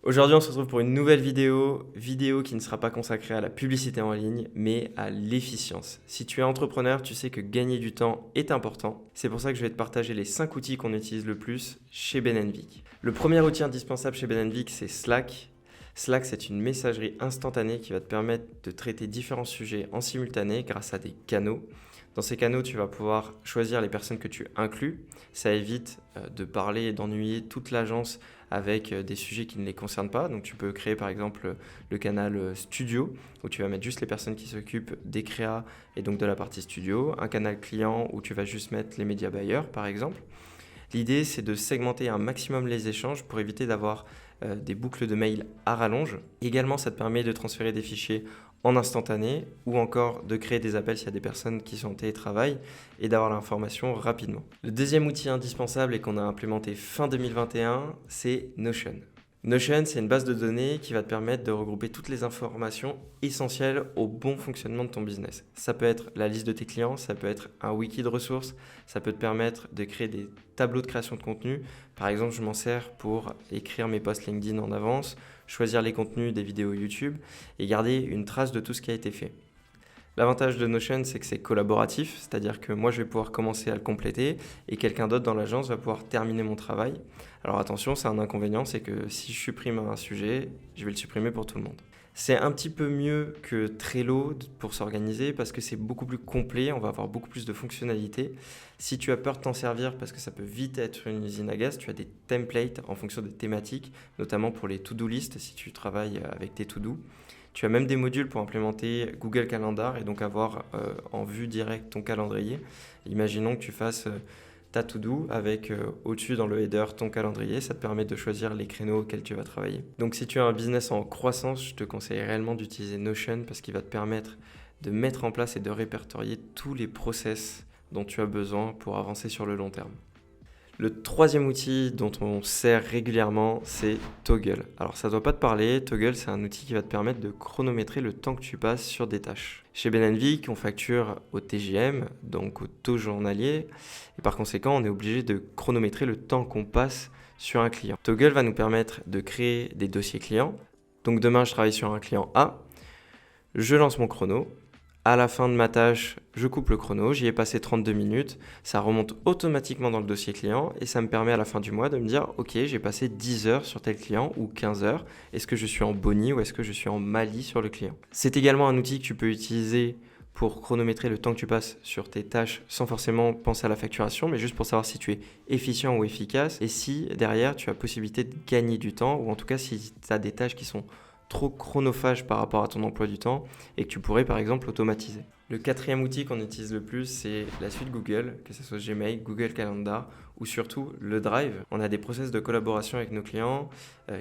Aujourd'hui, on se retrouve pour une nouvelle vidéo qui ne sera pas consacrée à la publicité en ligne, mais à l'efficience. Si tu es entrepreneur, tu sais que gagner du temps est important. C'est pour ça que je vais te partager les 5 outils qu'on utilise le plus chez Benenvik. Le premier outil indispensable chez Benenvik, c'est Slack. Slack, c'est une messagerie instantanée qui va te permettre de traiter différents sujets en simultané grâce à des canaux. Dans ces canaux, tu vas pouvoir choisir les personnes que tu inclus. Ça évite de parler et d'ennuyer toute l'agence avec des sujets qui ne les concernent pas. Donc tu peux créer par exemple le canal studio où tu vas mettre juste les personnes qui s'occupent des créas et donc de la partie studio. Un canal client où tu vas juste mettre les médias buyers par exemple. L'idée, c'est de segmenter un maximum les échanges pour éviter d'avoir des boucles de mail à rallonge. Également, ça te permet de transférer des fichiers en instantané ou encore de créer des appels s'il y a des personnes qui sont en télétravail et d'avoir l'information rapidement. Le deuxième outil indispensable et qu'on a implémenté fin 2021, c'est Notion. Notion, c'est une base de données qui va te permettre de regrouper toutes les informations essentielles au bon fonctionnement de ton business. Ça peut être la liste de tes clients, ça peut être un wiki de ressources, ça peut te permettre de créer des tableaux de création de contenu. Par exemple, je m'en sers pour écrire mes posts LinkedIn en avance, choisir les contenus des vidéos YouTube et garder une trace de tout ce qui a été fait. L'avantage de Notion, c'est que c'est collaboratif, c'est-à-dire que moi, je vais pouvoir commencer à le compléter et quelqu'un d'autre dans l'agence va pouvoir terminer mon travail. Alors attention, c'est un inconvénient, c'est que si je supprime un sujet, je vais le supprimer pour tout le monde. C'est un petit peu mieux que Trello pour s'organiser parce que c'est beaucoup plus complet, on va avoir beaucoup plus de fonctionnalités. Si tu as peur de t'en servir parce que ça peut vite être une usine à gaz, tu as des templates en fonction des thématiques, notamment pour les to-do list si tu travailles avec tes to-do. Tu as même des modules pour implémenter Google Calendar et donc avoir en vue directe ton calendrier. Imaginons que tu fasses ta to-do avec au-dessus dans le header ton calendrier. Ça te permet de choisir les créneaux auxquels tu vas travailler. Donc si tu as un business en croissance, je te conseille réellement d'utiliser Notion parce qu'il va te permettre de mettre en place et de répertorier tous les process dont tu as besoin pour avancer sur le long terme. Le troisième outil dont on sert régulièrement, c'est Toggle. Alors ça ne doit pas te parler, Toggle c'est un outil qui va te permettre de chronométrer le temps que tu passes sur des tâches. Chez Benenvik, on facture au TJM, donc au taux journalier, et par conséquent on est obligé de chronométrer le temps qu'on passe sur un client. Toggle va nous permettre de créer des dossiers clients. Donc demain je travaille sur un client A, je lance mon chrono. À la fin de ma tâche, je coupe le chrono, j'y ai passé 32 minutes, ça remonte automatiquement dans le dossier client et ça me permet à la fin du mois de me dire ok, j'ai passé 10 heures sur tel client ou 15 heures, est-ce que je suis en boni ou est-ce que je suis en Mali sur le client. C'est également un outil que tu peux utiliser pour chronométrer le temps que tu passes sur tes tâches sans forcément penser à la facturation, mais juste pour savoir si tu es efficient ou efficace et si derrière tu as possibilité de gagner du temps ou en tout cas si tu as des tâches qui sont trop chronophage par rapport à ton emploi du temps et que tu pourrais par exemple automatiser. Le quatrième outil qu'on utilise le plus, c'est la suite Google, que ce soit Gmail, Google Calendar ou surtout le Drive. On a des process de collaboration avec nos clients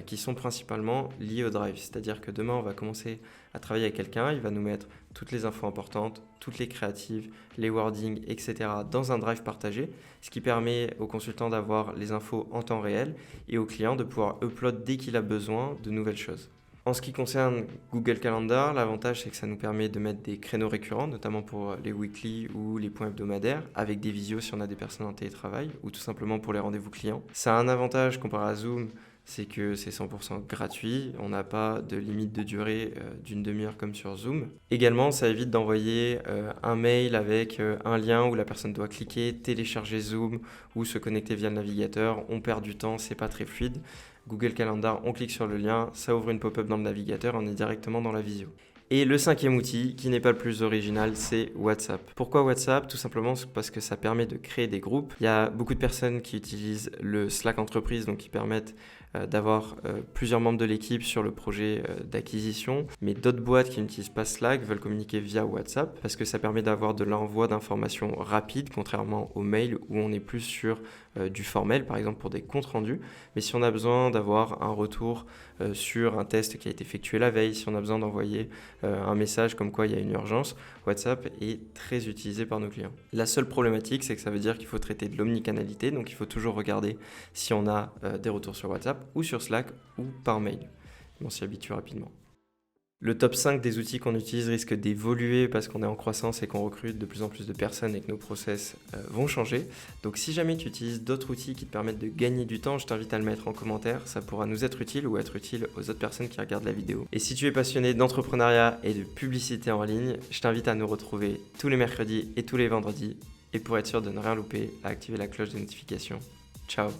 qui sont principalement liés au Drive. C'est-à-dire que demain, on va commencer à travailler avec quelqu'un, il va nous mettre toutes les infos importantes, toutes les créatives, les wordings, etc. dans un Drive partagé, ce qui permet au consultant d'avoir les infos en temps réel et au client de pouvoir upload dès qu'il a besoin de nouvelles choses. En ce qui concerne Google Calendar, l'avantage c'est que ça nous permet de mettre des créneaux récurrents, notamment pour les weekly ou les points hebdomadaires, avec des visios si on a des personnes en télétravail, ou tout simplement pour les rendez-vous clients. Ça a un avantage comparé à Zoom, c'est que c'est 100% gratuit, on n'a pas de limite de durée d'une demi-heure comme sur Zoom. Également, ça évite d'envoyer un mail avec un lien où la personne doit cliquer, télécharger Zoom ou se connecter via le navigateur. On perd du temps, c'est pas très fluide. Google Calendar, on clique sur le lien, ça ouvre une pop-up dans le navigateur, on est directement dans la visio. Et le cinquième outil, qui n'est pas le plus original, c'est WhatsApp. Pourquoi WhatsApp? Tout simplement parce que ça permet de créer des groupes. Il y a beaucoup de personnes qui utilisent le Slack entreprise, donc qui permettent d'avoir plusieurs membres de l'équipe sur le projet d'acquisition. Mais d'autres boîtes qui n'utilisent pas Slack veulent communiquer via WhatsApp parce que ça permet d'avoir de l'envoi d'informations rapides, contrairement au mail où on est plus sur du formel, par exemple pour des comptes rendus. Mais si on a besoin d'avoir un retour sur un test qui a été effectué la veille, si on a besoin d'envoyer un message comme quoi il y a une urgence, WhatsApp est très utilisé par nos clients. La seule problématique, c'est que ça veut dire qu'il faut traiter de l'omnicanalité, donc il faut toujours regarder si on a des retours sur WhatsApp ou sur Slack ou par mail. On s'y habitue rapidement. Le top 5 des outils qu'on utilise risque d'évoluer parce qu'on est en croissance et qu'on recrute de plus en plus de personnes et que nos process vont changer. Donc si jamais tu utilises d'autres outils qui te permettent de gagner du temps, je t'invite à le mettre en commentaire. Ça pourra nous être utile ou être utile aux autres personnes qui regardent la vidéo. Et si tu es passionné d'entrepreneuriat et de publicité en ligne, je t'invite à nous retrouver tous les mercredis et tous les vendredis. Et pour être sûr de ne rien louper, à activer la cloche de notification. Ciao!